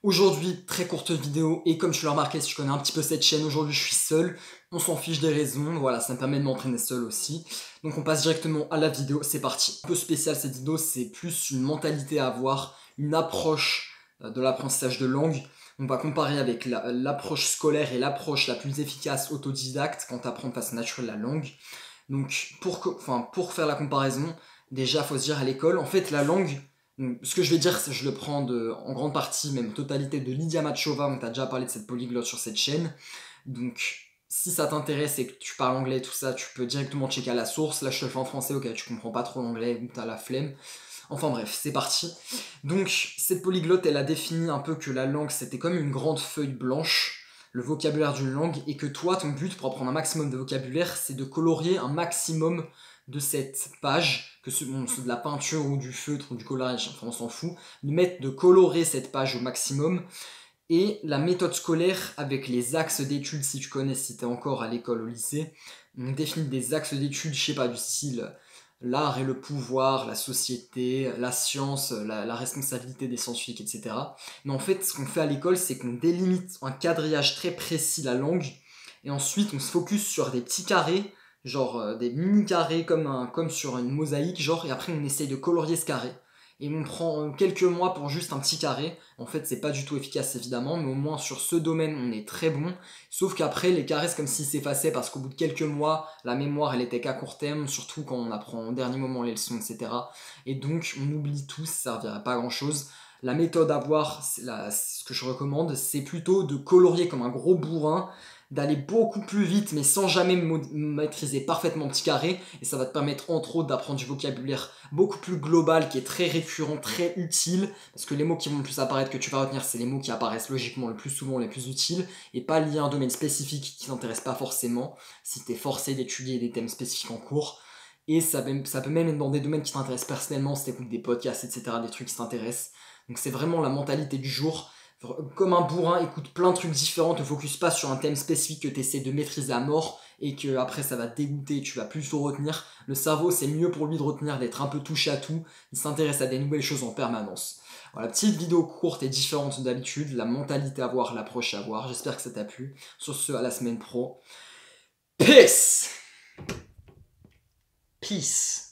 Aujourd'hui, très courte vidéo, et comme tu l'as remarqué, si tu connais un petit peu cette chaîne, aujourd'hui je suis seul, on s'en fiche des raisons, voilà, ça me permet de m'entraîner seul aussi. Donc on passe directement à la vidéo, c'est parti. Un peu spécial cette vidéo, c'est plus une mentalité à avoir, une approche de l'apprentissage de langue. On va comparer avec l'approche scolaire et l'approche la plus efficace autodidacte quand tu apprends de façon naturelle la langue. Donc pour faire la comparaison, déjà faut se dire à l'école, en fait la langue, donc, ce que je vais dire, je le prends en grande partie, même totalité, de Lydia Machova, on t'a déjà parlé de cette polyglotte sur cette chaîne. Donc, si ça t'intéresse et que tu parles anglais, tout ça, tu peux directement checker à la source. Là, je te le fais en français, ok, tu comprends pas trop l'anglais ou t'as la flemme. Enfin bref, c'est parti. Donc, cette polyglotte, elle a défini un peu que la langue, c'était comme une grande feuille blanche, le vocabulaire d'une langue, et que toi, ton but pour apprendre un maximum de vocabulaire, c'est de colorier un maximum de cette page, que c'est de la peinture ou du feutre ou du coloriage, enfin on s'en fout, de colorer cette page au maximum. Et la méthode scolaire avec les axes d'études, si tu connais, si tu es encore à l'école, au lycée, on définit des axes d'études, je sais pas, du style l'art et le pouvoir, la société, la science, la responsabilité des scientifiques, etc. Mais en fait, ce qu'on fait à l'école, c'est qu'on délimite un quadrillage très précis la langue, et ensuite on se focus sur des petits carrés, genre des mini-carrés comme sur une mosaïque, genre, et après on essaye de colorier ce carré. Et on prend quelques mois pour juste un petit carré. En fait, c'est pas du tout efficace évidemment, mais au moins sur ce domaine, on est très bon. Sauf qu'après, les carrés, c'est comme s'ils s'effaçaient parce qu'au bout de quelques mois, la mémoire, elle était qu'à court terme, surtout quand on apprend au dernier moment les leçons, etc. Et donc, on oublie tout, ça servirait pas à grand chose. La méthode à voir, ce que je recommande, c'est plutôt de colorier comme un gros bourrin, d'aller beaucoup plus vite mais sans jamais maîtriser parfaitement petit carré, et ça va te permettre entre autres d'apprendre du vocabulaire beaucoup plus global qui est très récurrent, très utile, parce que les mots qui vont le plus apparaître que tu vas retenir, c'est les mots qui apparaissent logiquement le plus souvent, les plus utiles, et pas liés à un domaine spécifique qui t'intéresse pas forcément si t'es forcé d'étudier des thèmes spécifiques en cours. Et ça peut même être dans des domaines qui t'intéressent personnellement, si t'écoutes des podcasts, etc., des trucs qui t'intéressent. Donc c'est vraiment la mentalité du jour. Comme un bourrin, écoute plein de trucs différents, te focus pas sur un thème spécifique que tu essaies de maîtriser à mort et que après ça va te dégoûter, tu vas plus tout retenir. Le cerveau, c'est mieux pour lui de retenir, d'être un peu touche à tout, il s'intéresse à des nouvelles choses en permanence. Voilà, petite vidéo courte et différente d'habitude, la mentalité à avoir, l'approche à avoir, j'espère que ça t'a plu. Sur ce, à la semaine pro. Peace! Peace!